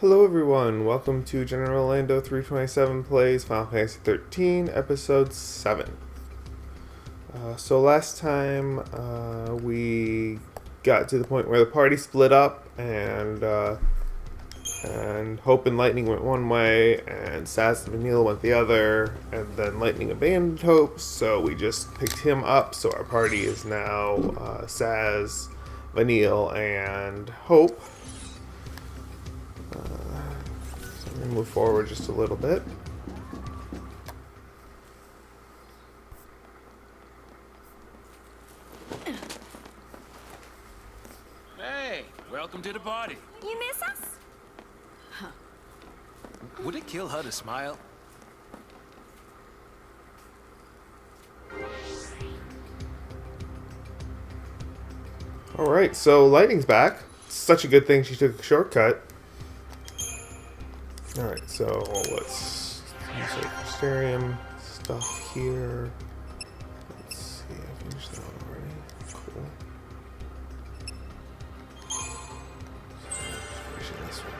Hello everyone, welcome to General Orlando 327 Plays Final Fantasy XIII, Episode 7. So last time we got to the point where the party split up and Hope and Lightning went one way and Saz and Vanille went the other, and then Lightning abandoned Hope, so we just picked him up, so our party is now Saz, Vanille, and Hope. So we're going to move forward just a little bit. Hey, welcome to the party. You miss us? Would it kill her to smile? Alright, so Lightning's back. Such a good thing she took a shortcut. Alright, so let's insert Mysterium stuff here. Let's see, I finished that one already. Cool. Finishing this one.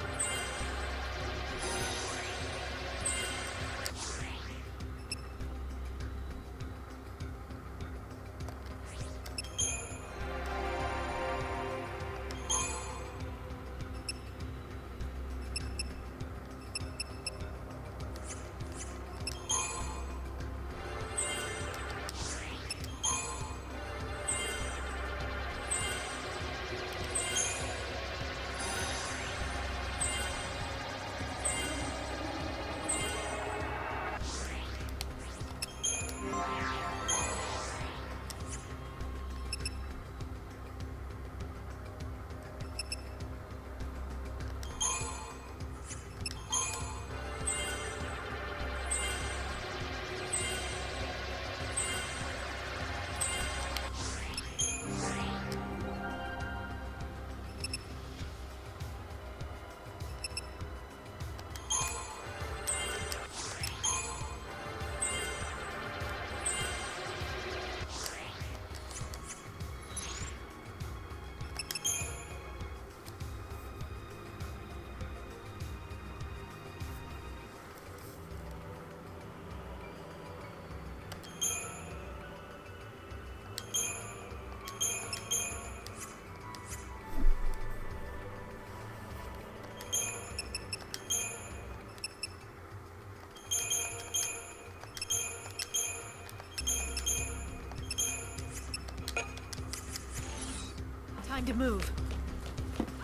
Time to move.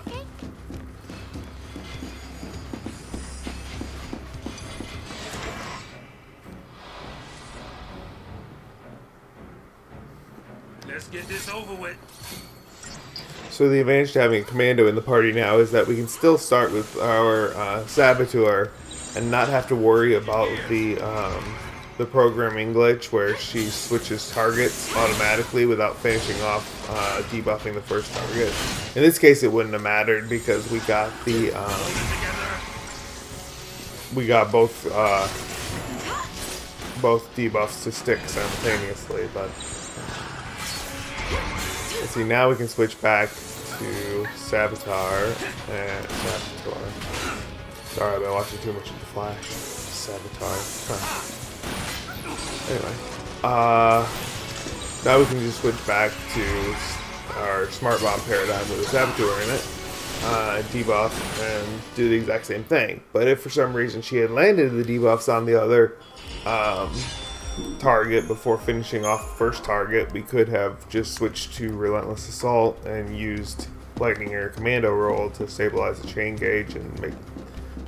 Okay. Let's get this over with. So the advantage to having a commando in the party now is that we can still start with our Saboteur and not have to worry about the programming glitch where she switches targets automatically without finishing off debuffing the first target. In this case, it wouldn't have mattered because we got both debuffs to stick simultaneously. But let's see, now we can switch back to Saboteur and Saboteur. Sorry, I've been watching too much of The Flash. Saboteur. Huh. Anyway, now we can just switch back to our Smart Bomb paradigm with a Saboteur in it, debuff, and do the exact same thing. But if for some reason she had landed the debuffs on the other target before finishing off the first target, we could have just switched to Relentless Assault and used Lightning Air Commando roll to stabilize the chain gauge and make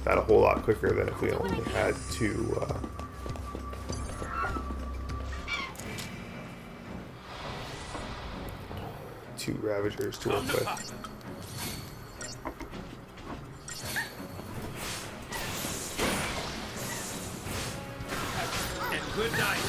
that a whole lot quicker than if we only had two Ravagers to work with. And good night.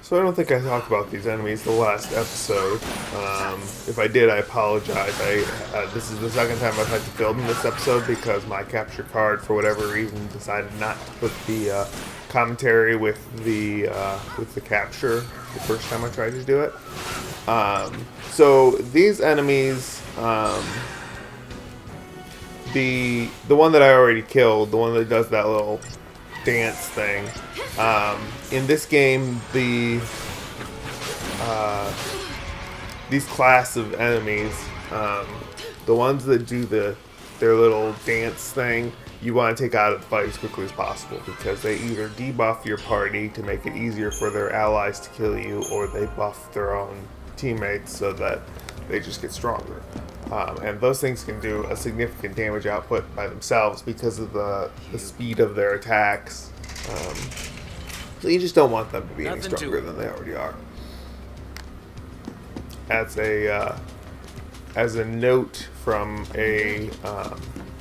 So I don't think I talked about these enemies the last episode. If I did, I apologize. This is the second time I've had to film this episode because my capture card, for whatever reason, decided not to put the commentary with the capture the first time I tried to do it. So these enemies, the one that I already killed, the one that does that little dance thing. In this game, these class of enemies, the ones that do their little dance thing, you want to take out of the fight as quickly as possible because they either debuff your party to make it easier for their allies to kill you, or they buff their own teammates so that they just get stronger. And those things can do a significant damage output by themselves because of the speed of their attacks. So you just don't want them to be any stronger than they already are. As a note from a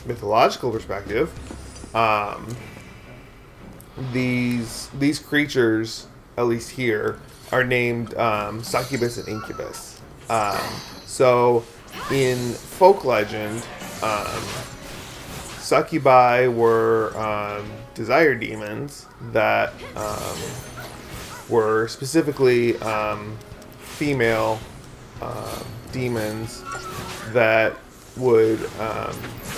mythological perspective, these creatures, at least here, are named succubus and incubus. So in folk legend, succubi were desire demons that were specifically female demons that would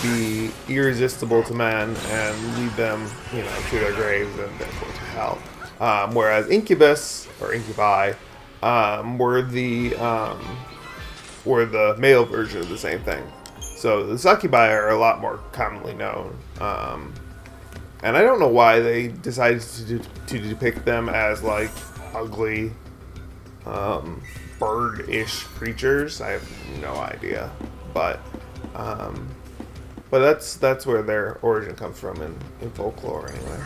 be irresistible to men and lead them, to their graves and therefore to hell. Whereas incubus or incubi were the male version of the same thing. So the succubi are a lot more commonly known. And I don't know why they decided to depict them as like ugly, bird-ish creatures. I have no idea, but that's where their origin comes from in folklore, anyway.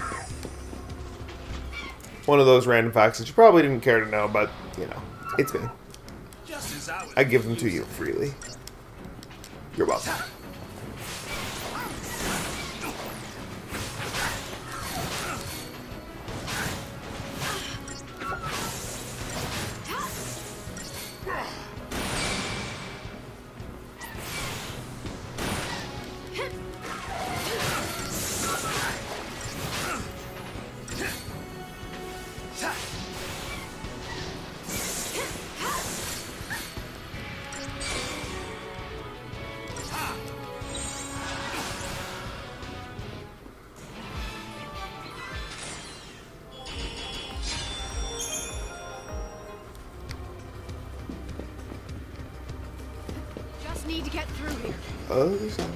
One of those random facts that you probably didn't care to know, but it's me. I give them to you freely. You're welcome. Need to get through here. Oh, there's some.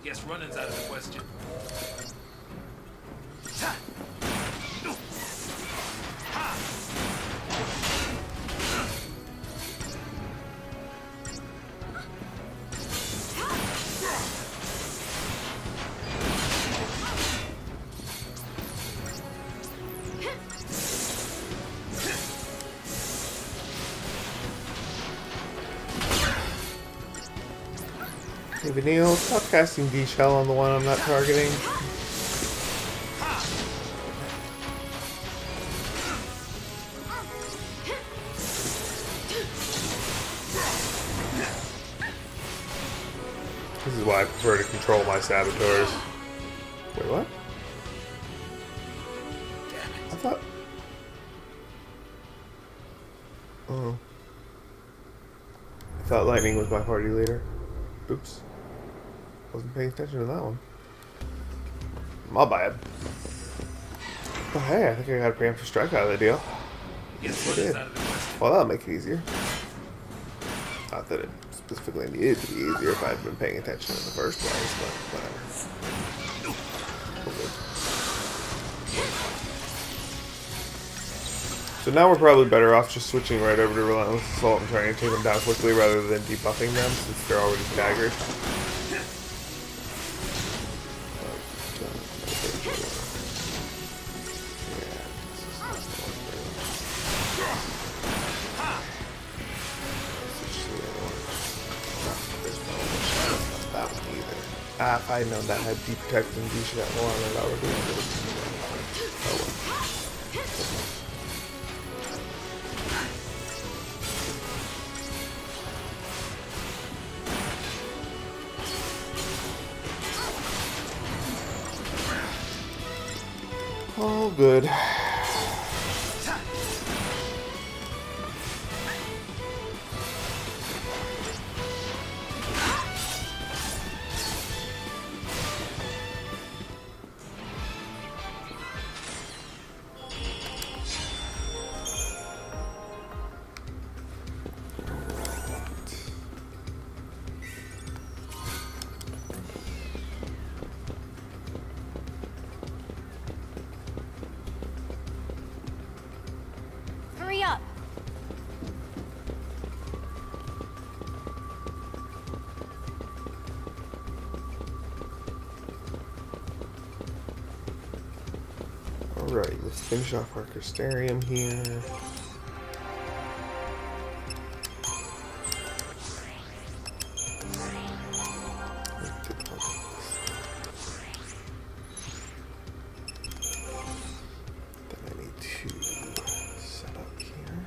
Guess running's out of the question. Hey, Vanille, stop casting D-Shell on the one I'm not targeting. This is why I prefer to control my saboteurs. Wait, what? I thought... Oh. I thought Lightning was my party leader. Oops. Wasn't paying attention to that one. My bad. Oh, hey, I think I got a preemptive strike out of the deal. Guess I did. out of the question. Well, that'll make it easier. Not that it specifically needed to be easier if I'd been paying attention in the first place, but whatever. Okay. So now we're probably better off just switching right over to Relentless Assault and trying to take them down quickly rather than debuffing them since they're already staggered. That one either. Ah, if I had known that had deep protect and D-shot on it, I would be able to. Oh well. All good. Hurry up. Alright, let's finish off our Crystarium here. Then I need to set up here.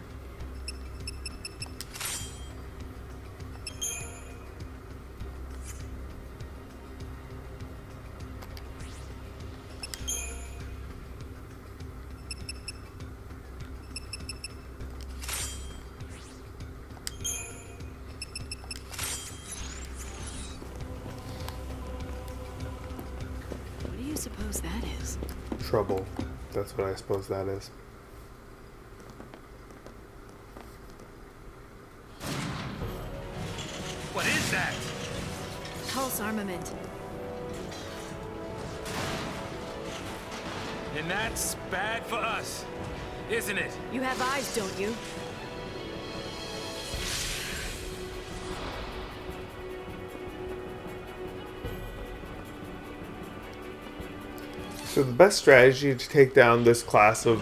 What do you suppose that is? Trouble. That's what I suppose that is. What is that? Pulse armament. And that's bad for us, isn't it? You have eyes, don't you? So the best strategy to take down this class of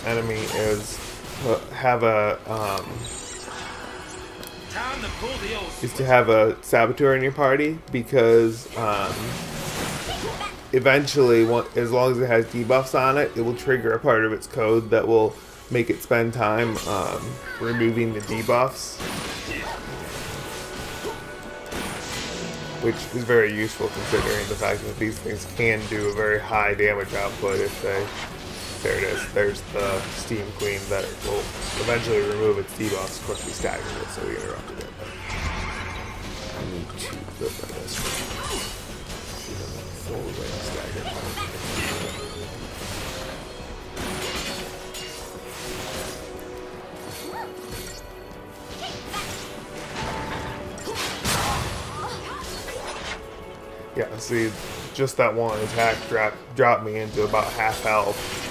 enemy is have a Time to pull the old is to have a saboteur in your party, because eventually, as long as it has debuffs on it, it will trigger a part of its code that will make it spend time removing the debuffs, which is very useful considering the fact that these things can do a very high damage output if they... There it is. There's the Steam Queen that will eventually remove its debuffs. Of course, we staggered it, so we interrupted it. But I need to build my best full range stagger. Yeah, see, just that one attack dropped me into about half health.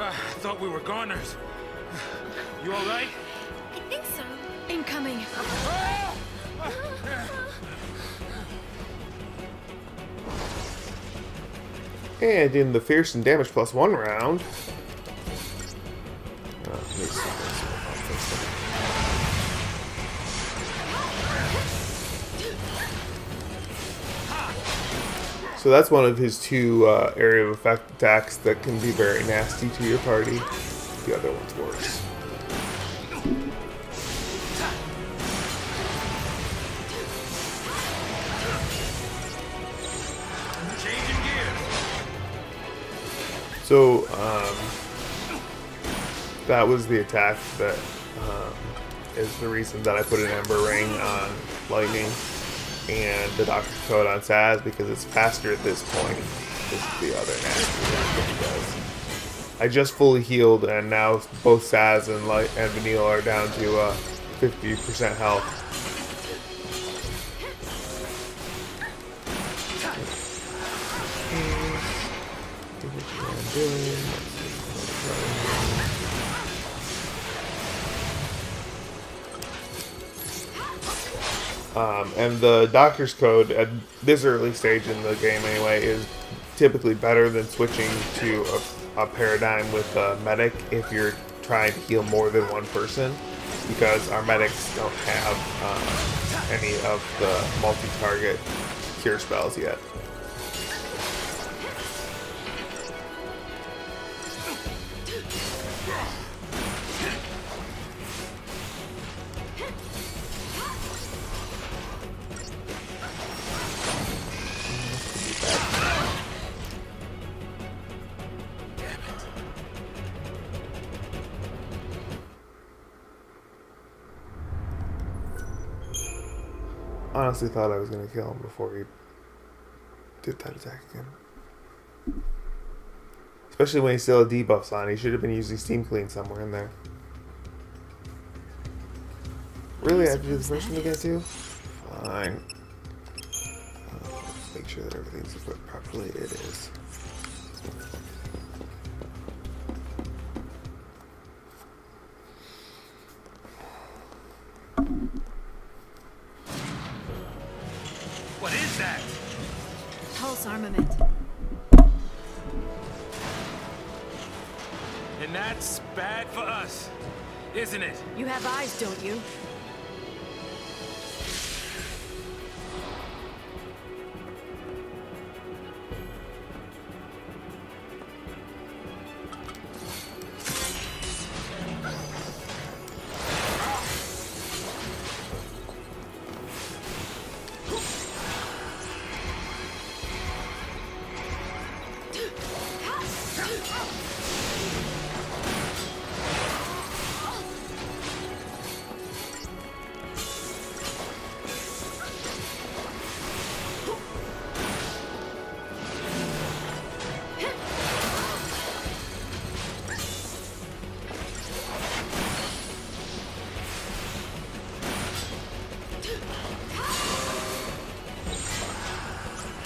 I thought we were goners. You all right? I think so. Incoming. And in the fearsome damage +1 round, so that's one of his two area of effect attacks that can be very nasty to your party. The other one's worse. Changing gears. So, that was the attack that is the reason that I put an Ember Ring on Lightning and the Doctor's Code on Saz, because it's faster at this point. This is the other nasty attack that he does. I just fully healed, and now both Saz and Vanille are down to 50% health. And the doctor's code at this early stage in the game, anyway, is typically better than switching to a paradigm with a medic if you're trying to heal more than one person, because our medics don't have any of the multi-target cure spells yet. Honestly thought I was going to kill him before he did that attack again. Especially when he still had debuffs on. He should have been using Steam Clean somewhere in there. Really? I have to do the first one again too? Fine. Let's make sure that everything's equipped properly. It is. What is that? Pulse armament. And that's bad for us, isn't it? You have eyes, don't you?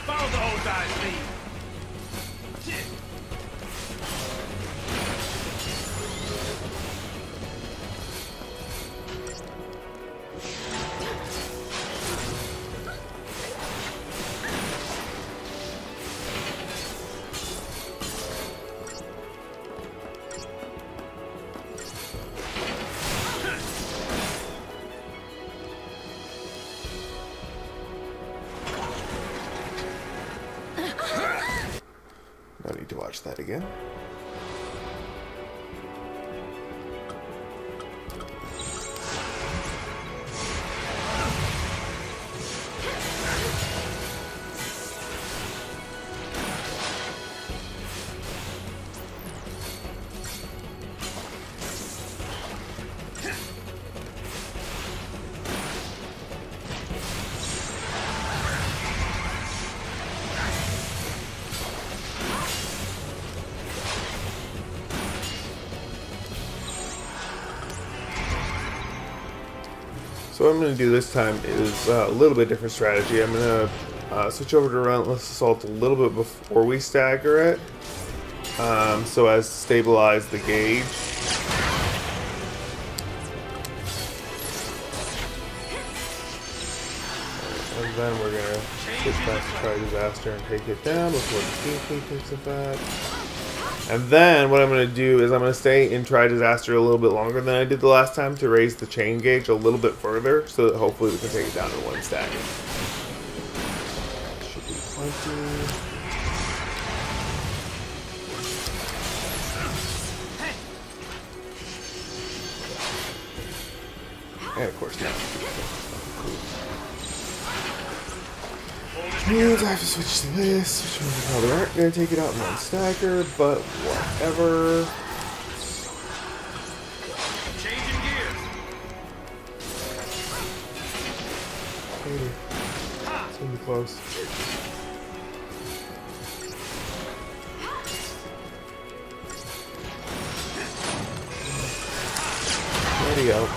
Follow the old guy's lead. No need to watch that again. So what I'm going to do this time is a little bit different strategy. I'm going to switch over to Relentless Assault a little bit before we stagger it, so as to stabilize the gauge. And then we're going to switch back to Try Disaster and take it down before the Steam Clean takes effect. And then what I'm going to do is I'm going to stay in Try Disaster a little bit longer than I did the last time to raise the chain gauge a little bit further so that hopefully we can take it down to one stack. Should be plenty. And of course now. Which means I have to switch to this, which means we probably aren't going to take it out in one stacker, but whatever. Changing gears. Maybe. It's going to be close. There you go.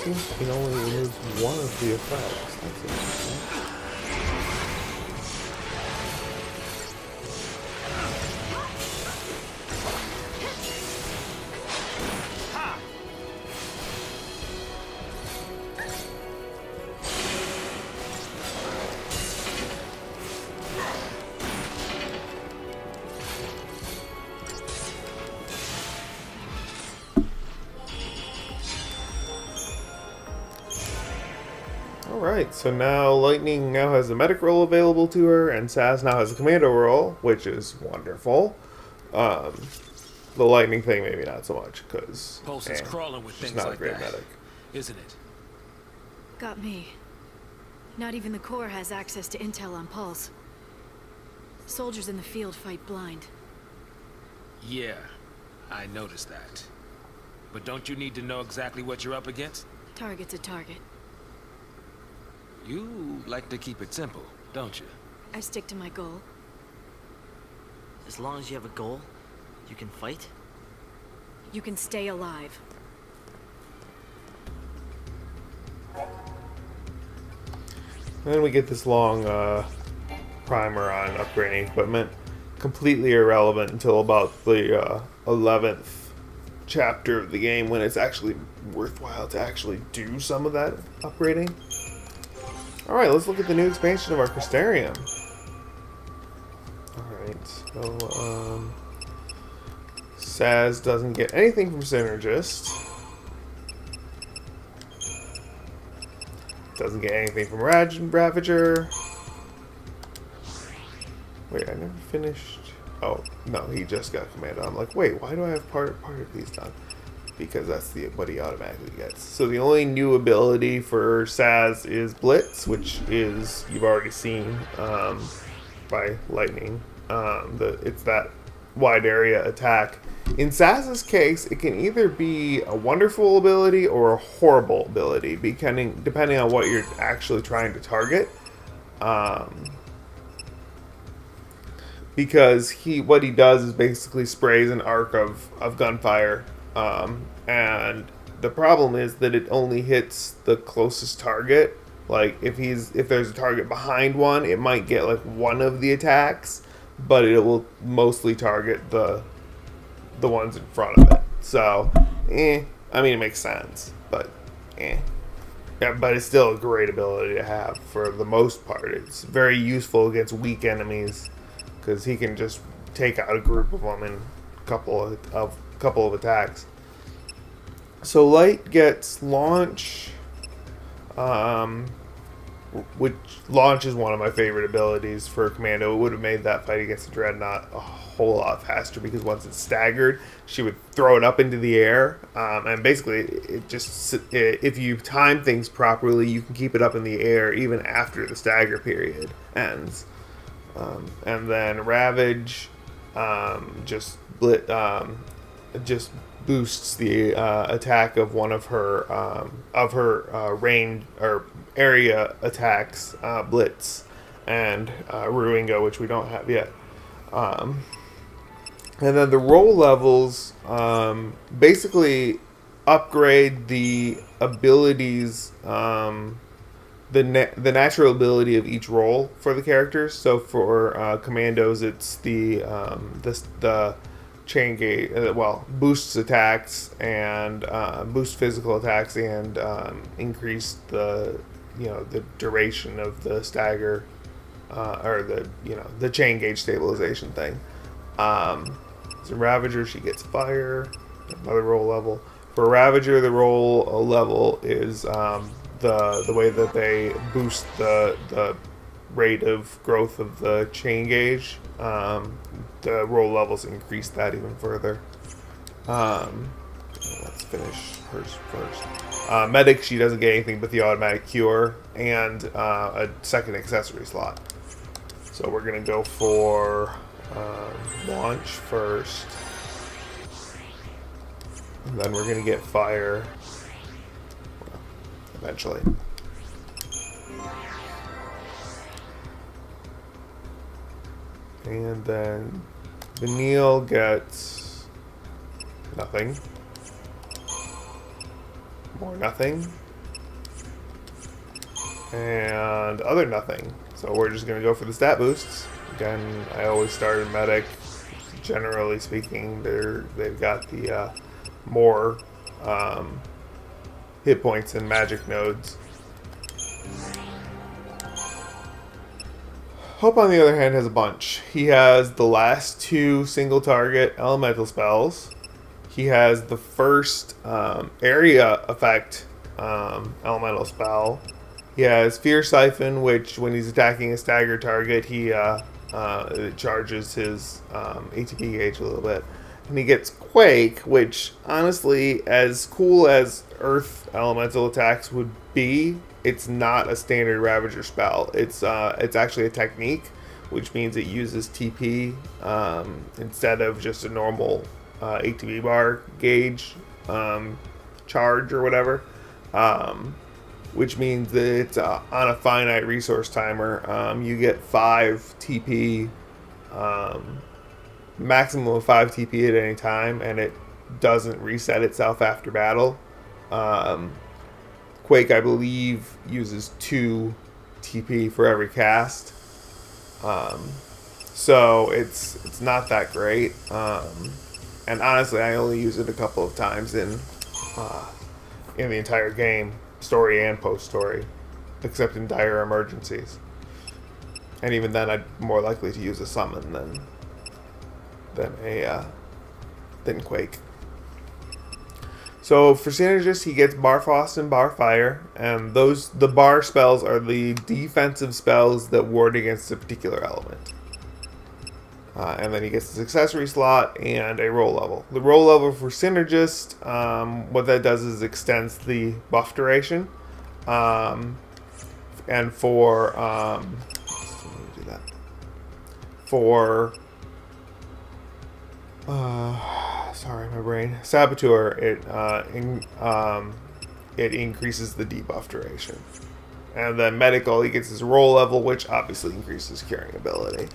Seems it only removes one of the effects. That's interesting. Alright, so now Lightning now has a medic role available to her, and Saz now has a commando role, which is wonderful. The Lightning thing, maybe not so much, because Pulse is crawling with she's things not like a great that, medic. isn't it? Got me. Not even the Corps has access to intel on Pulse. Soldiers in the field fight blind. Yeah, I noticed that. But don't you need to know exactly what you're up against? Target's a target. You like to keep it simple, don't you? I stick to my goal. As long as you have a goal, you can fight? You can stay alive. And then we get this long primer on upgrading equipment. Completely irrelevant until about the 11th chapter of the game, when it's actually worthwhile to actually do some of that upgrading. Alright, let's look at the new expansion of our Crystarium. Alright, so Saz doesn't get anything from Synergist. Doesn't get anything from Ravager. Wait, I never finished. Oh, no, he just got Commando. I'm like, wait, why do I have part of these done? Because that's what he automatically gets. So the only new ability for Saz is Blitz, which is, you've already seen by Lightning. It's that wide area attack. In Saz's case, it can either be a wonderful ability or a horrible ability, depending on what you're actually trying to target. Because what he does is basically sprays an arc of gunfire. And the problem is that it only hits the closest target. Like if there's a target behind one, it might get like one of the attacks, but it will mostly target the ones in front of it. So, I mean, it makes sense, but Yeah, but it's still a great ability to have for the most part. It's very useful against weak enemies because he can just take out a group of them in a couple of attacks. So Light gets Launch, which Launch is one of my favorite abilities for Commando. It would have made that fight against the Dreadnought a whole lot faster because once it's staggered, she would throw it up into the air, and basically it just, if you time things properly, you can keep it up in the air even after the stagger period ends. And then Ravage just boosts the attack of one of her range or area attacks, Blitz and Ruingo, which we don't have yet. And then the roll levels basically upgrade the abilities, the natural ability of each role for the characters. So for commandos, it's the chain gauge, boosts attacks and boosts physical attacks and increase the duration of the stagger or the chain gauge stabilization thing. So Ravager, she gets fire, another roll level. For Ravager, the roll level is the way that they boost the rate of growth of the chain gauge. The roll levels increase that even further. Let's finish hers first. Medic, she doesn't get anything but the automatic cure and a second accessory slot. So we're gonna go for Launch first, and then we're gonna get fire eventually. And then Vanille gets nothing. More nothing. and other nothing. So we're just going to go for the stat boosts. Again, I always start in medic. Generally speaking, they've got the more hit points and magic nodes. Hope, on the other hand, has a bunch. He has the last 2 single target elemental spells. He has the first area effect elemental spell. He has Fear Siphon, which when he's attacking a staggered target, it charges his ATP gauge a little bit. And he gets Quake, which, honestly, as cool as Earth elemental attacks would be, it's not a standard Ravager spell. It's actually a technique, which means it uses TP instead of just a normal ATP bar gauge charge or whatever. Which means that it's on a finite resource timer. You get 5 TP, maximum of 5 TP at any time, and it doesn't reset itself after battle. Quake, I believe, uses 2 TP for every cast. So it's not that great. And honestly, I only use it a couple of times in the entire game, story and post-story, except in dire emergencies. And even then, I'm more likely to use a summon than Quake. So for Synergist, he gets Bar Frost and Bar Fire, and the bar spells are the defensive spells that ward against a particular element. And then he gets his accessory slot and a roll level. The roll level for Synergist, what that does is extends the buff duration. And for do that. For sorry, my brain. Saboteur, it increases the debuff duration. And then Medical, he gets his roll level, which obviously increases curing ability.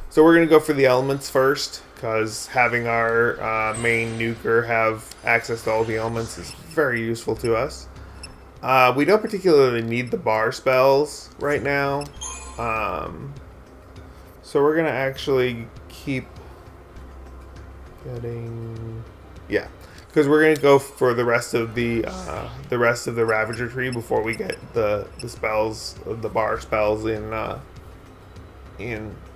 So we're going to go for the elements first, because having our main nuker have access to all the elements is very useful to us. We don't particularly need the bar spells right now. So we're going to actually keep getting... Yeah, because we're going to go for the rest of the Ravager tree before we get the spells, the bar spells in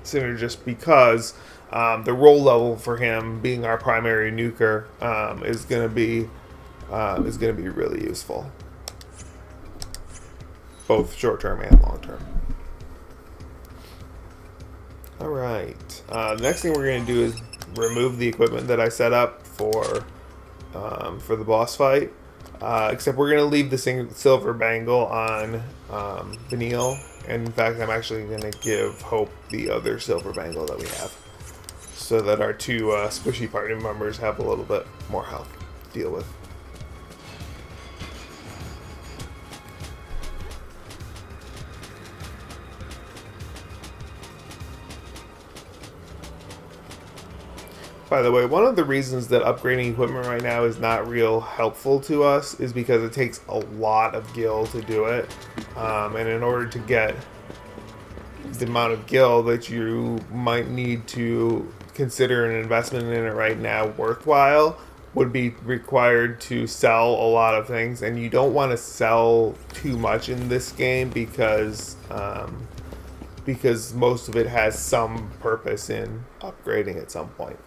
Synergist, because the roll level for him, being our primary nuker, is going to be really useful, both short term and long term. All right. The next thing we're going to do is remove the equipment that I set up for the boss fight. Except we're going to leave the silver bangle on Vanille. And in fact, I'm actually going to give Hope the other silver bangle that we have, so that our 2 squishy party members have a little bit more health to deal with. By the way, one of the reasons that upgrading equipment right now is not real helpful to us is because it takes a lot of gil to do it. And in order to get the amount of gil that you might need to consider an investment in it right now worthwhile, would be required to sell a lot of things. And you don't want to sell too much in this game because most of it has some purpose in upgrading at some point.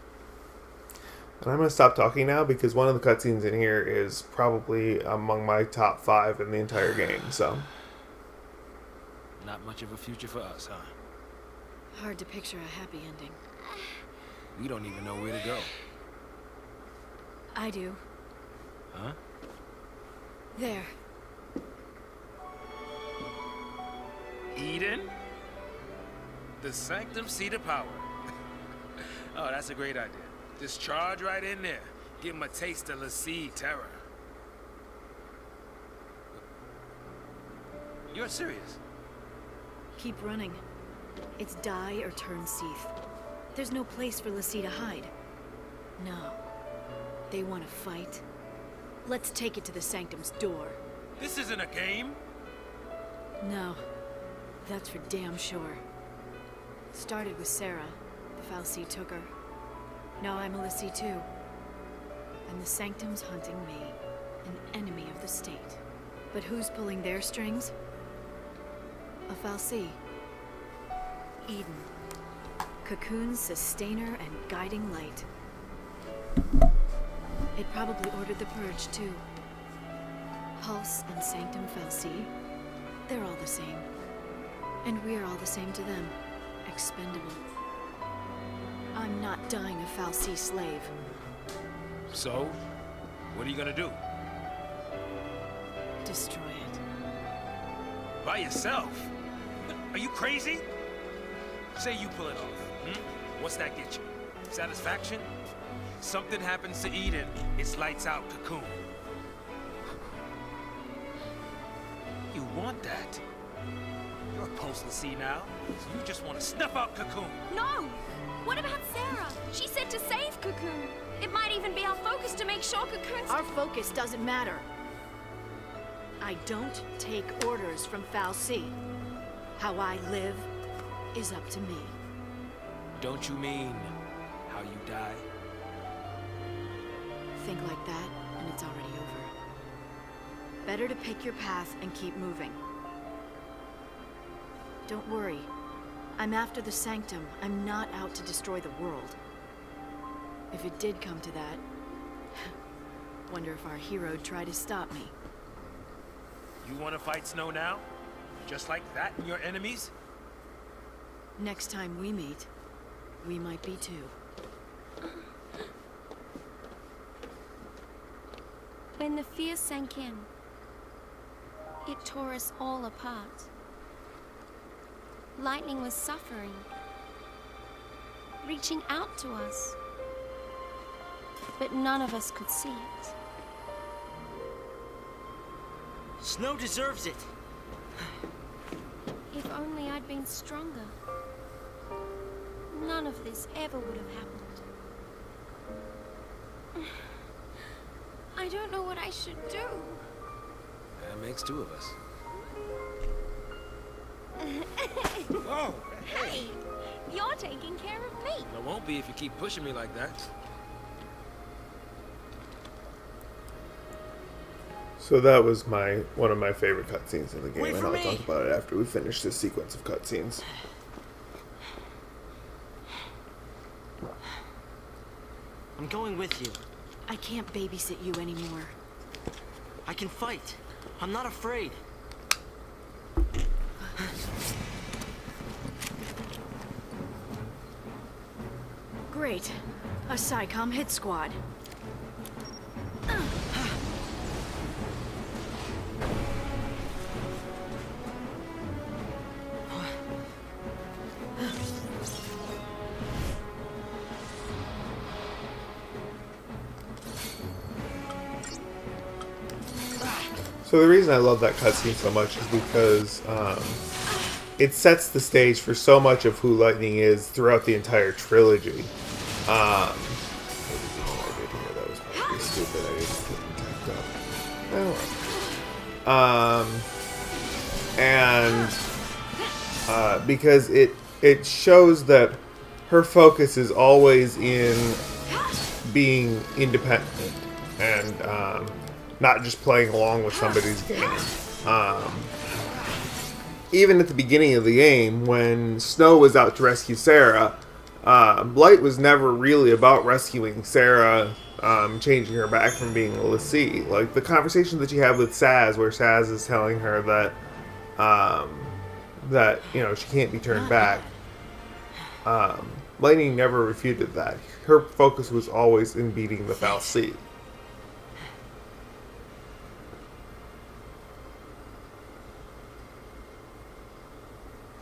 And I'm going to stop talking now because one of the cutscenes in here is probably among my top 5 in the entire game, so... Not much of a future for us, huh? Hard to picture a happy ending. We don't even know where to go. I do. Huh? There. Eden? The Sanctum Seat of Power. Oh, that's a great idea. Just charge right in there. Give him a taste of Lassie terror. You're serious? Keep running. It's die or turn Seath. There's no place for Lassie to hide. No. They want to fight. Let's take it to the Sanctum's door. This isn't a game. No. That's for damn sure. Started with Sarah. The Fal'Cie took her. Now I'm a L'Cie too. And the Sanctum's hunting me, an enemy of the state. But who's pulling their strings? A Fal'Cie. Eden. Cocoon's sustainer and guiding light. It probably ordered the purge too. Pulse and Sanctum Fal'Cie, they're all the same. And we're all the same to them. Expendable. I'm not dying a Fal'Cie slave. So, what are you gonna do? Destroy it. By yourself? Are you crazy? Say you pull it off. What's that get you? Satisfaction? Something happens to Eden, it's lights out Cocoon. You want that? You're a Pulse L'Cie now, so you just want to snuff out Cocoon. No! What about Sarah? She said to save Cocoon. It might even be our focus to make sure Cocoon's... Our focus doesn't matter. I don't take orders from Fal'Cie. How I live is up to me. Don't you mean how you die? Think like that, and it's already over. Better to pick your path and keep moving. Don't worry. I'm after the Sanctum. I'm not out to destroy the world. If it did come to that, wonder if our hero'd try to stop me. You want to fight Snow now? Just like that and your enemies? Next time we meet, we might be too. When the fear sank in, it tore us all apart. Lightning was suffering, reaching out to us. But none of us could see it. Snow deserves it. If only I'd been stronger. None of this ever would have happened. I don't know what I should do. That makes two of us. Whoa! Hey, you're taking care of me. I won't be if you keep pushing me like that. So that was one of my favorite cutscenes in the game, Wait and for I'll me. talk about it after we finish this sequence of cutscenes. I'm going with you. I can't babysit you anymore. I can fight. I'm not afraid. Great. A SciComm hit squad. So the reason I love that cutscene so much is because it sets the stage for so much of who Lightning is throughout the entire trilogy. I did here. That was probably stupid. I didn't put it tacked up. And because it shows that her focus is always in being independent and not just playing along with somebody's game. Even at the beginning of the game, when Snow was out to rescue Sarah, Light was never really about rescuing Sarah, changing her back from being a L'Cie. Like, the conversation that you have with Saz, where Saz is telling her that she can't be turned back. Lightning never refuted that. Her focus was always in beating the Fal'Cie.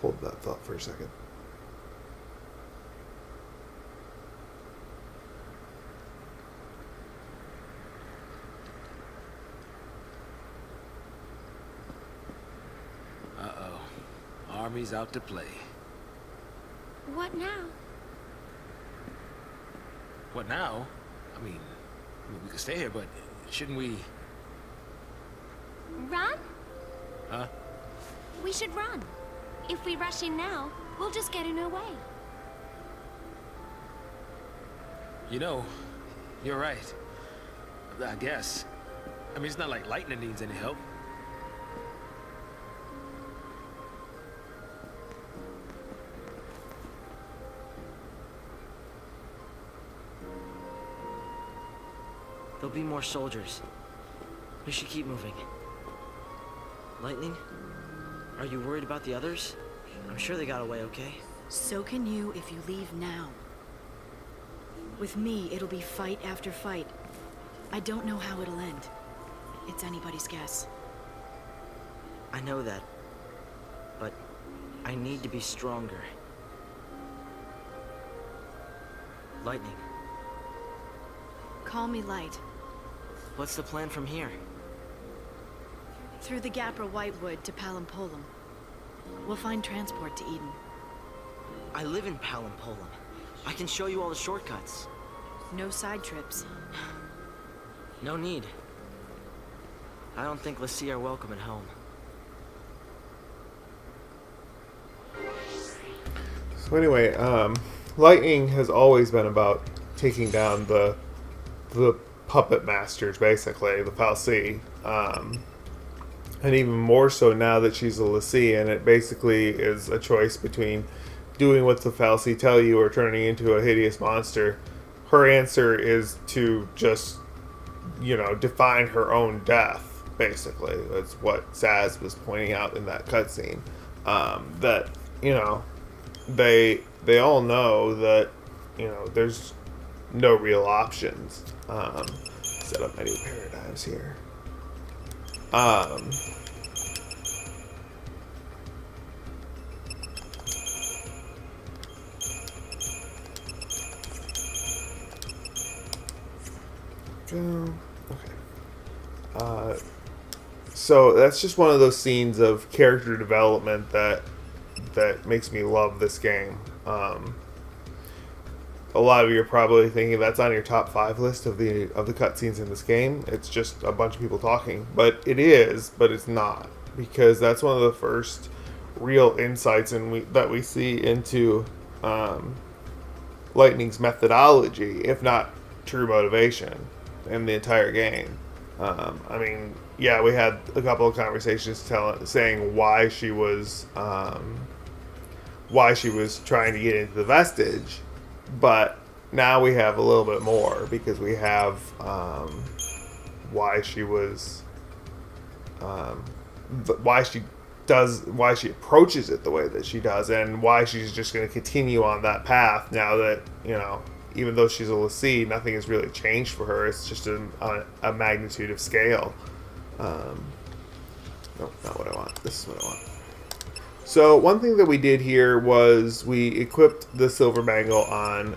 Hold that thought for a second. Uh-oh. Army's out to play. What now? What now? I mean, we could stay here, but shouldn't we... Run? Huh? We should run. If we rush in now, we'll just get in her way. You know, you're right. I guess. I mean, it's not like Lightning needs any help. There'll be more soldiers. We should keep moving. Lightning? Are you worried about the others? I'm sure they got away okay. So can you if you leave now. With me, it'll be fight after fight. I don't know how it'll end. It's anybody's guess. I know that. But I need to be stronger. Lightning, Call me Light. what's the plan from here? Through the Gapra Whitewood to Palampolum. We'll find transport to Eden. I live in Palampolum. I can show you all the shortcuts. No side trips. No need. I don't think Lassie are welcome at home. So anyway, Lightning has always been about taking down the puppet masters, basically, the Fal'Cie. And even more so now that she's a Lassie, and it basically is a choice between doing what the Fal'Cie tell you or turning into a hideous monster. Her answer is to just, define her own death, basically. That's what Saz was pointing out in that cutscene. That, they all know that, there's no real options. Set up my new paradigms here. Okay. So that's just one of those scenes of character development that makes me love this game. A lot of you are probably thinking that's on your top 5 list of the cutscenes in this game. It's just a bunch of people talking, but it is, but it's not, because that's one of the first real insights that we see into Lightning's methodology, if not true motivation, in the entire game. We had a couple of conversations saying why she was trying to get into the vestige. But now we have a little bit more, because we have why she approaches it the way that she does, and why she's just going to continue on that path now that, even though she's a Lassie, nothing has really changed for her. It's just a magnitude of scale. No, not what I want. This is what I want. So one thing that we did here was we equipped the Silver Bangle on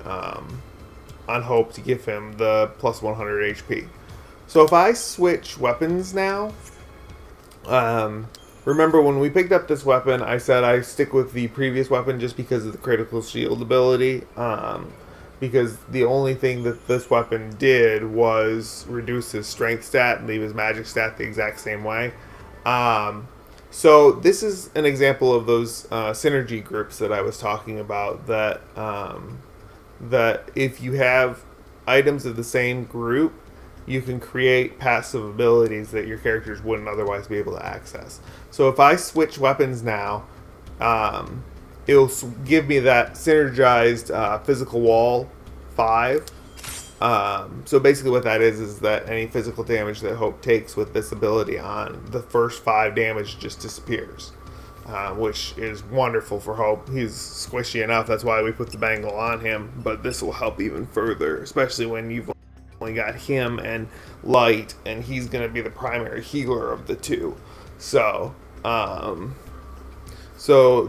Hope to give him the plus 100 HP. So if I switch weapons now, remember when we picked up this weapon, I said I stick with the previous weapon just because of the critical shield ability. Because the only thing that this weapon did was reduce his strength stat and leave his magic stat the exact same way. So this is an example of those synergy groups that I was talking about, that if you have items of the same group, you can create passive abilities that your characters wouldn't otherwise be able to access. So if I switch weapons now, it'll give me that synergized physical wall 5. So basically what that is that any physical damage that Hope takes with this ability on, the first 5 damage just disappears, which is wonderful for Hope. He's squishy enough, that's why we put the bangle on him, but this will help even further, especially when you've only got him and Light, and he's going to be the primary healer of the two. So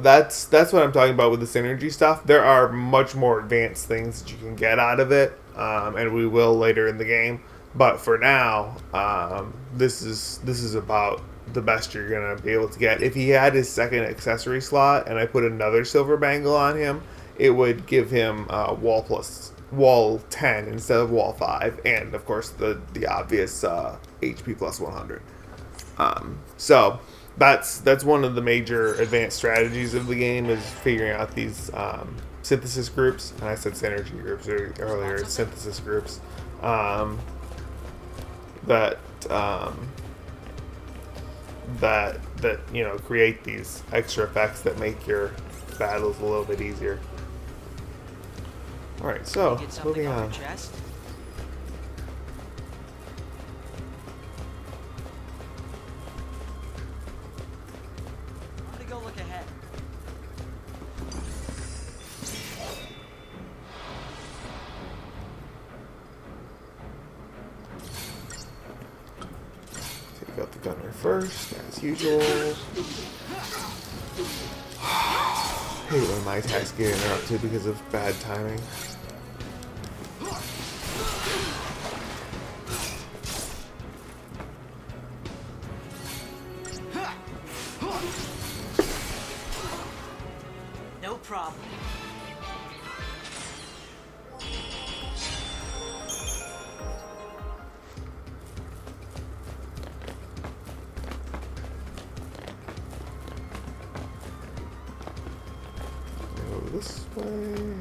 that's what I'm talking about with the synergy stuff. There are much more advanced things that you can get out of it, and we will later in the game. But for now, this is about the best you're gonna be able to get. If he had his second accessory slot, and I put another silver bangle on him, it would give him wall 10 instead of wall 5, and of course the obvious HP plus 100. So that's one of the major advanced strategies of the game, is figuring out these synthesis groups. And I said synergy groups earlier. Synthesis groups that create these extra effects that make your battles a little bit easier. All right, so Get something moving off on. your chest? I'm gonna go look ahead. Take out the gunner first, as usual. I hate when my attacks get interrupted because of bad timing. No problem. Go this way.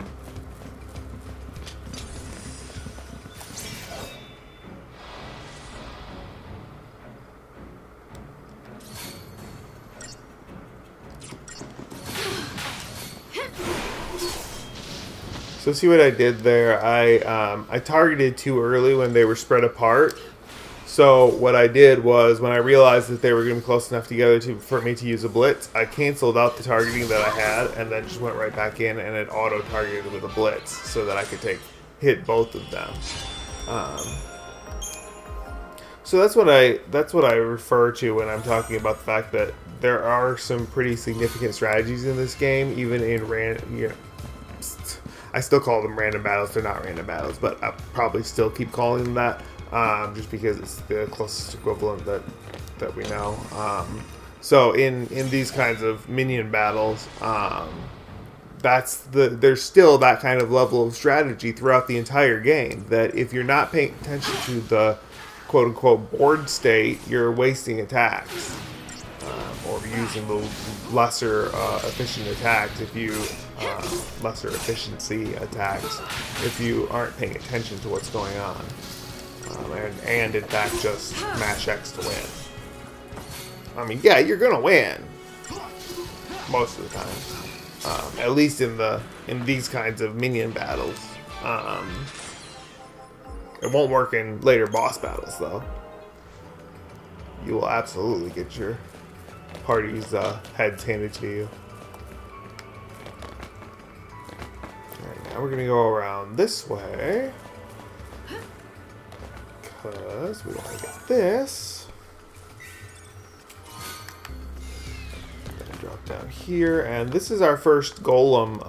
So see what I did there? I targeted too early when they were spread apart. So what I did was, when I realized that they were going to be close enough together for me to use a blitz, I canceled out the targeting that I had and then just went right back in, and it auto targeted with a blitz so that I could hit both of them. So that's what I refer to when I'm talking about the fact that there are some pretty significant strategies in this game, even in I still call them random battles. They're not random battles, but I'll probably still keep calling them that, just because it's the closest equivalent that we know. So in these kinds of minion battles, there's still that kind of level of strategy throughout the entire game, that if you're not paying attention to the quote-unquote board state, you're wasting attacks, or using the lesser efficient attacks lesser efficiency attacks if you aren't paying attention to what's going on, and in fact just mash X to win. I mean, yeah, you're gonna win most of the time, at least in these kinds of minion battles. It won't work in later boss battles, though. You will absolutely get your party's heads handed to you. Alright, now we're going to go around this way, because we want to get this. Then drop down here, and this is our first golem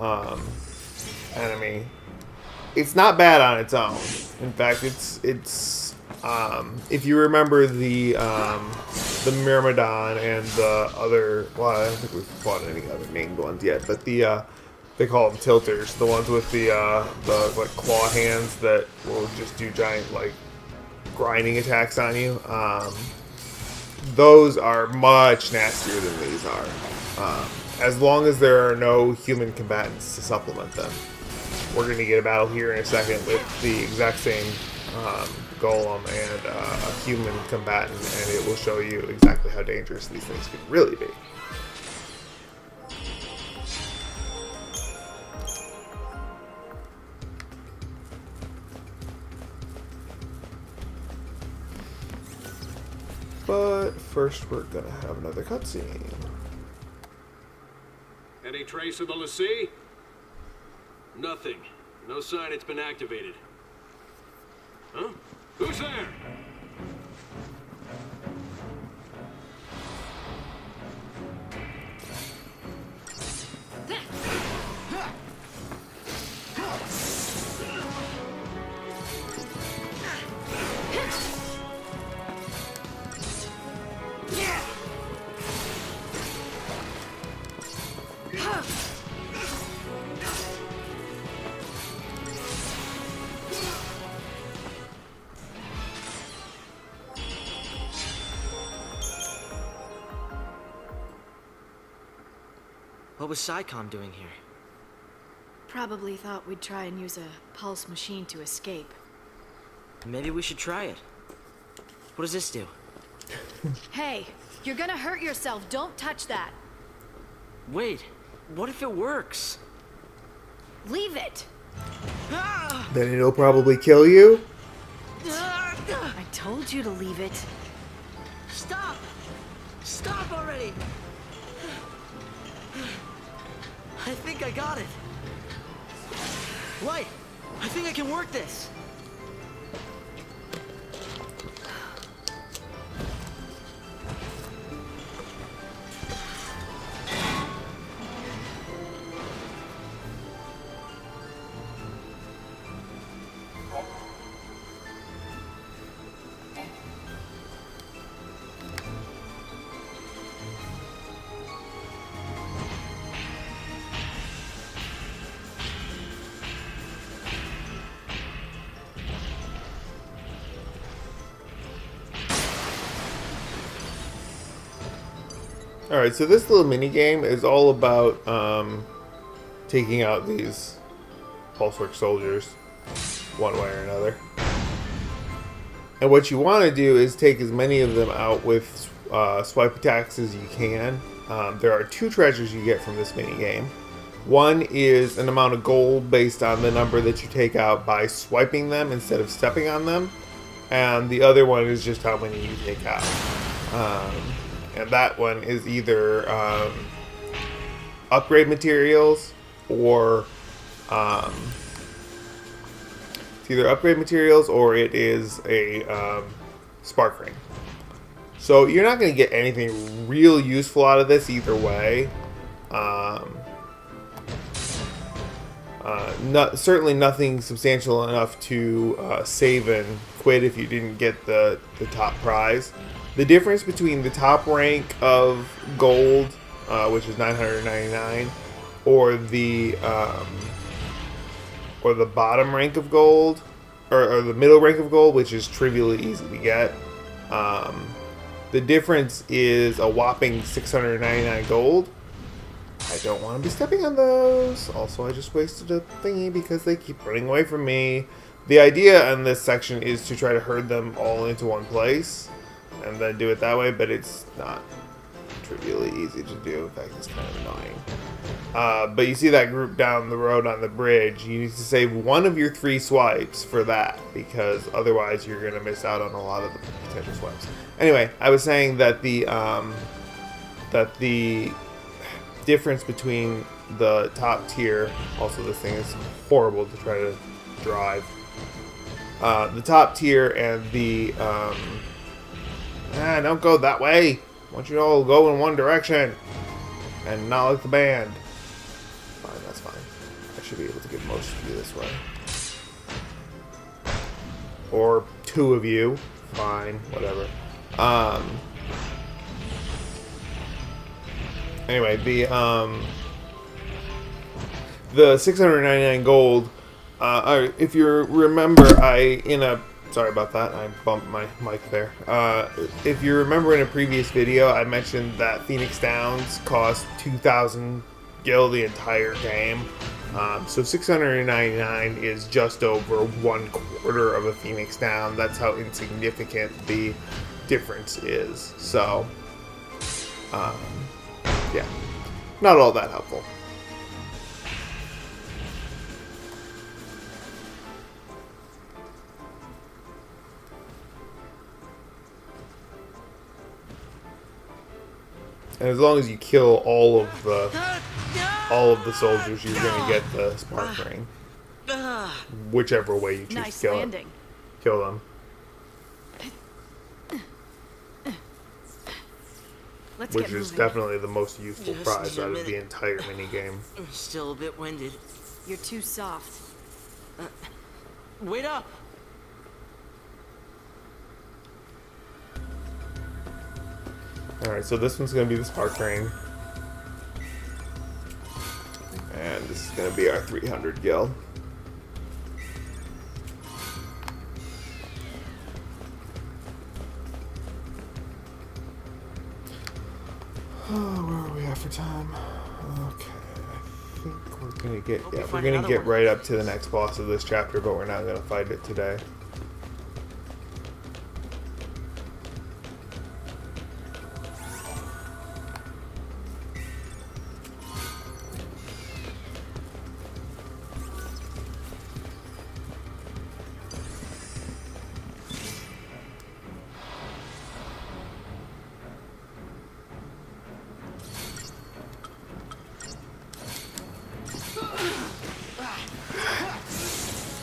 enemy. It's not bad on its own. In fact, it's if you remember the Myrmidon and the other, well, I don't think we've fought any other named ones yet, but they call them tilters, the ones with the like claw hands that will just do giant like grinding attacks on you. Those are much nastier than these are, as long as there are no human combatants to supplement them. We're going to get a battle here in a second with the exact same golem and a human combatant, and it will show you exactly how dangerous these things can really be. But first we're going to have another cutscene. Any trace of the Lassie? Nothing. No sign it's been activated. Huh? Who's there? What was SciComm doing here? Probably thought we'd try and use a pulse machine to escape. Maybe we should try it. What does this do? Hey, you're gonna hurt yourself. Don't touch that. Wait, what if it works? Leave it. Then it'll probably kill you. I told you to leave it. Stop! Stop already! I think I got it. Wait, I think I can work this. Alright, so this little mini game is all about taking out these Pulsework soldiers one way or another. And what you want to do is take as many of them out with swipe attacks as you can. There are 2 treasures you get from this mini game. One is an amount of gold based on the number that you take out by swiping them instead of stepping on them. And the other one is just how many you take out. And that one is either upgrade materials or it's either upgrade materials or it is a spark ring. So you're not going to get anything real useful out of this either way. Certainly nothing substantial enough to save and quit if you didn't get the top prize. The difference between the top rank of gold, which is 999, or the bottom rank of gold, or the middle rank of gold, which is trivially easy to get. The difference is a whopping 699 gold. I don't want to be stepping on those. Also, I just wasted a thingy because they keep running away from me. The idea in this section is to try to herd them all into one place and then do it that way, but it's not trivially easy to do. In fact, it's kind of annoying. But you see that group down the road on the bridge. You need to save one of your 3 swipes for that, because otherwise you're going to miss out on a lot of the potential swipes. Anyway, I was saying that the difference between the top tier, also this thing is horrible to try to drive, the top tier and the don't go that way. I want you to all go in one direction and not like the band. Fine, that's fine. I should be able to get most of you this way. Or 2 of you. Fine, whatever. Anyway, the 699 gold, if you remember, sorry about that, I bumped my mic there. If you remember in a previous video, I mentioned that Phoenix Downs cost 2,000 gil the entire game. So 699 is just over 1/4 of a Phoenix Down. That's how insignificant the difference is. So, yeah, not all that helpful. And as long as you kill all of the soldiers, you're gonna get the spark ring. Whichever way you choose Nice to landing. kill them. Let's Which get is moving. definitely the most useful Just prize need a out of the minute. entire minigame. I'm still a bit winded. You're too soft. Wait up! Alright, so this one's going to be the spark ring. And this is going to be our 300 gil. Oh, where are we at for time? Okay. We're gonna get Hope we we're find gonna another get one. right up to the next boss of this chapter, but we're not gonna fight it today.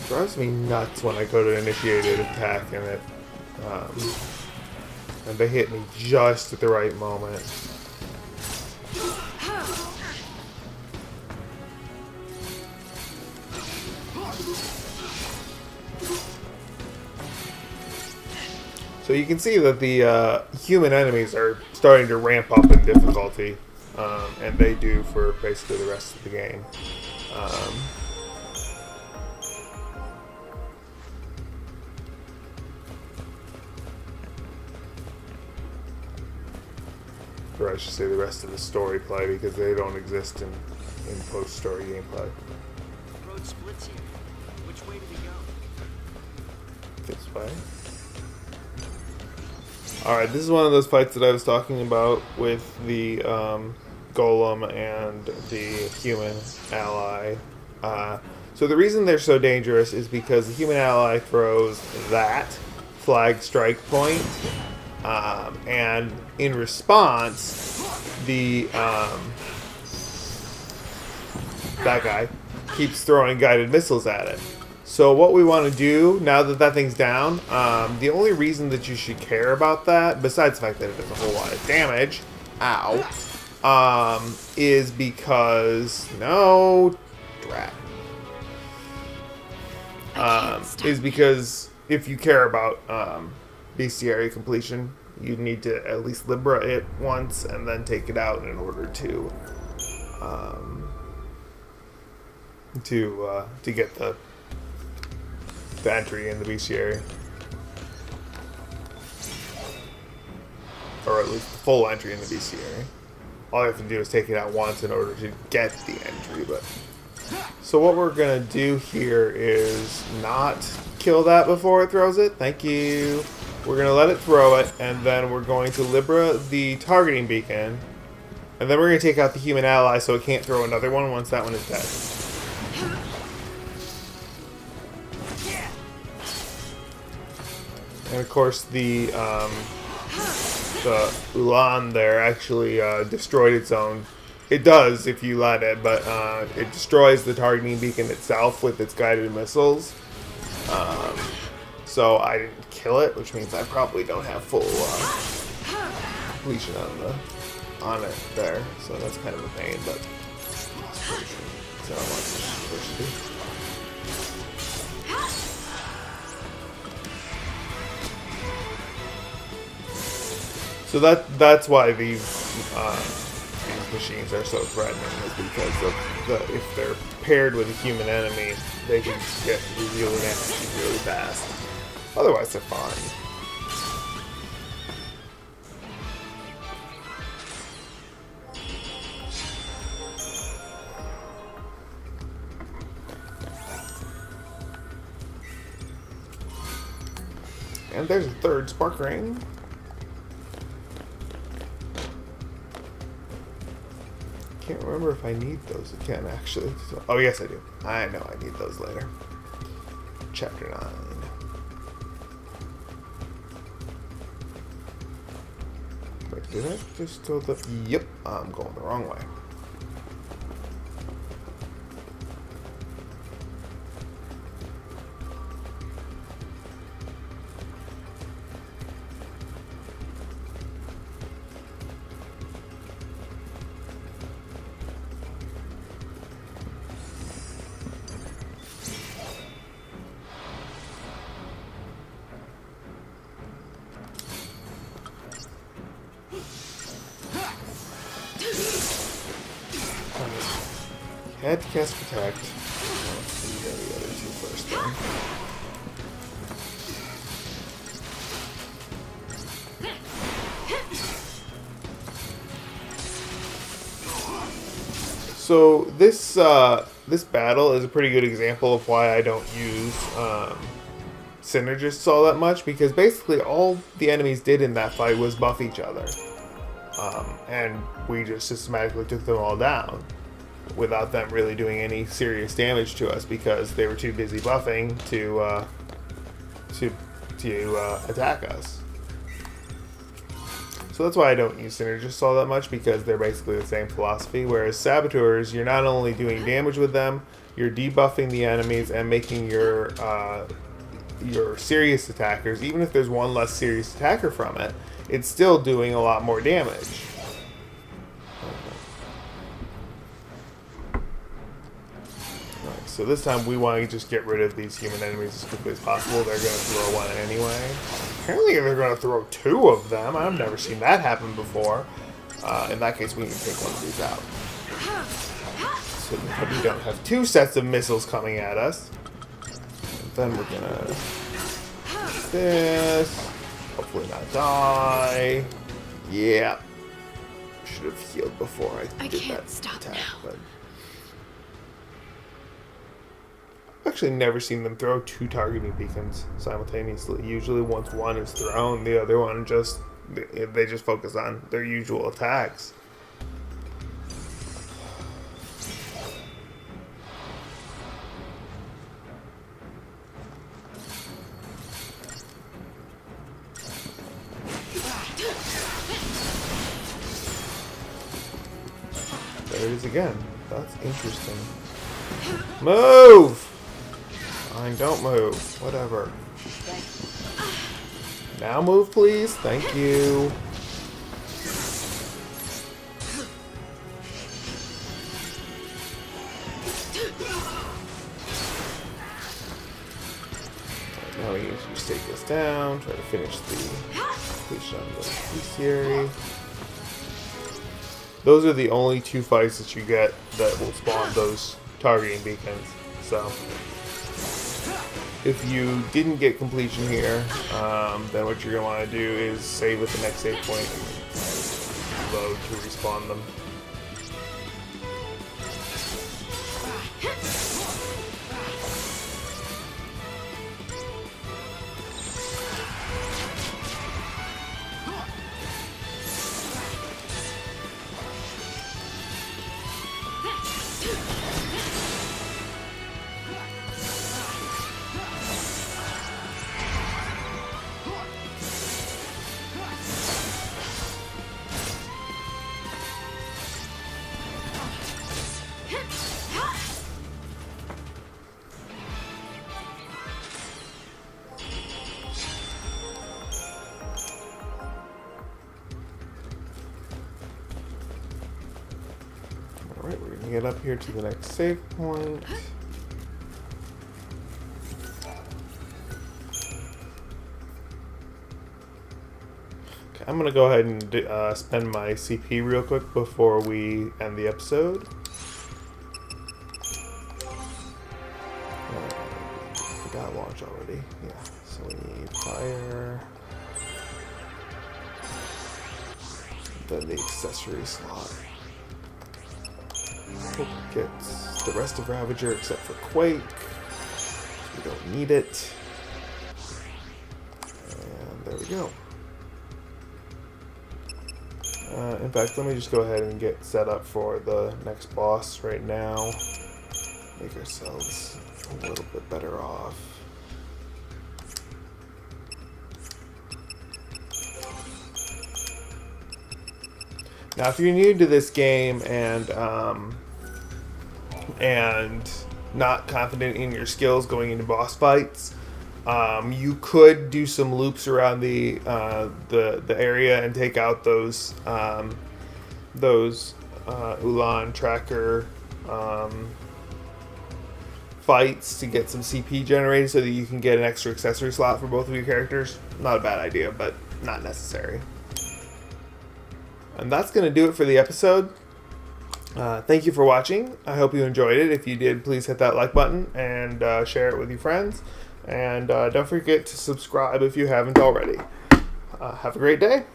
Drives me nuts when I go to initiated attack and it, and they hit me just at the right moment. So you can see that the human enemies are starting to ramp up in difficulty, and they do for basically the rest of the game. Or I should say the rest of the story play, because they don't exist in post-story gameplay. Road splits here. Which way do we go? This way. Alright, this is one of those fights that I was talking about with the golem and the human ally. So the reason they're so dangerous is because the human ally throws that flag strike point, and in response, the that guy keeps throwing guided missiles at it. So what we want to do, now that that thing's down, the only reason that you should care about that, besides the fact that it does a whole lot of damage, is because, no, drat. Is because if you care about bestiary completion, you need to at least libera it once and then take it out in order to get the entry in the bestiary, or at least the full entry in the bestiary. All you have to do is take it out once in order to get the entry. But so what we're gonna do here is not kill that before it throws it. Thank you. We're gonna let it throw it, and then we're going to libera the targeting beacon, and then we're gonna take out the human ally so it can't throw another one once that one is dead. And of course, the Ulan there actually destroyed its own. It does if you let it, but it destroys the targeting beacon itself with its guided missiles. So I didn't kill it, which means I probably don't have full completion on it there. So that's kind of a pain, but so I want to. So that's why these machines are so threatening, is because of if they're paired with a human enemy, they can get really nasty really fast. Otherwise, they're fine. And there's a third spark ring. Can't remember if I need those again, actually. So, oh, yes, I do. I know I need those later. Chapter 9. Wait, did I just go the... Yep, I'm going the wrong way. Had to cast Protect. Let's do the other two first then. So this this battle is a pretty good example of why I don't use synergists all that much, because basically all the enemies did in that fight was buff each other. And we just systematically took them all down without them really doing any serious damage to us because they were too busy buffing to attack us. So that's why I don't use synergists all that much, because they're basically the same philosophy. Whereas saboteurs, you're not only doing damage with them, you're debuffing the enemies and making your serious attackers, even if there's one less serious attacker from it, it's still doing a lot more damage. Alright, so this time we want to just get rid of these human enemies as quickly as possible. They're going to throw one anyway. Apparently they're going to throw two of them. I've never seen that happen before. In that case, we need to take one of these out. So that we don't have two sets of missiles coming at us. And then we're going to do this. Hopefully not die. Yeah. Should have healed before I did can't that stop attack. now. But I've actually never seen them throw two targeting beacons simultaneously. Usually once one is thrown, the other one they just focus on their usual attacks. There it is again. That's interesting. Move! Fine, don't move. Whatever. Now move, please. Thank you. Now we need to just take this down, try to finish the completion of the bestiary. Those are the only two fights that you get that will spawn those targeting beacons. So, if you didn't get completion here, then what you're going to want to do is save at the next save point and load to respawn them. Alright, we're going to get up here to the next save point. Okay, I'm going to go ahead and spend my CP real quick before we end the episode. We got launch already. Yeah, so we need fire. Then the accessory slot. Gets the rest of Ravager except for Quake. We don't need it. And there we go. In fact, let me just go ahead and get set up for the next boss right now. Make ourselves a little bit better off. Now, if you're new to this game and not confident in your skills going into boss fights, you could do some loops around the area and take out those Ulan tracker fights to get some CP generated so that you can get an extra accessory slot for both of your characters. Not a bad idea, but not necessary. And that's going to do it for the episode. Thank you for watching. I hope you enjoyed it. If you did, please hit that like button and share it with your friends. And don't forget to subscribe if you haven't already. Have a great day.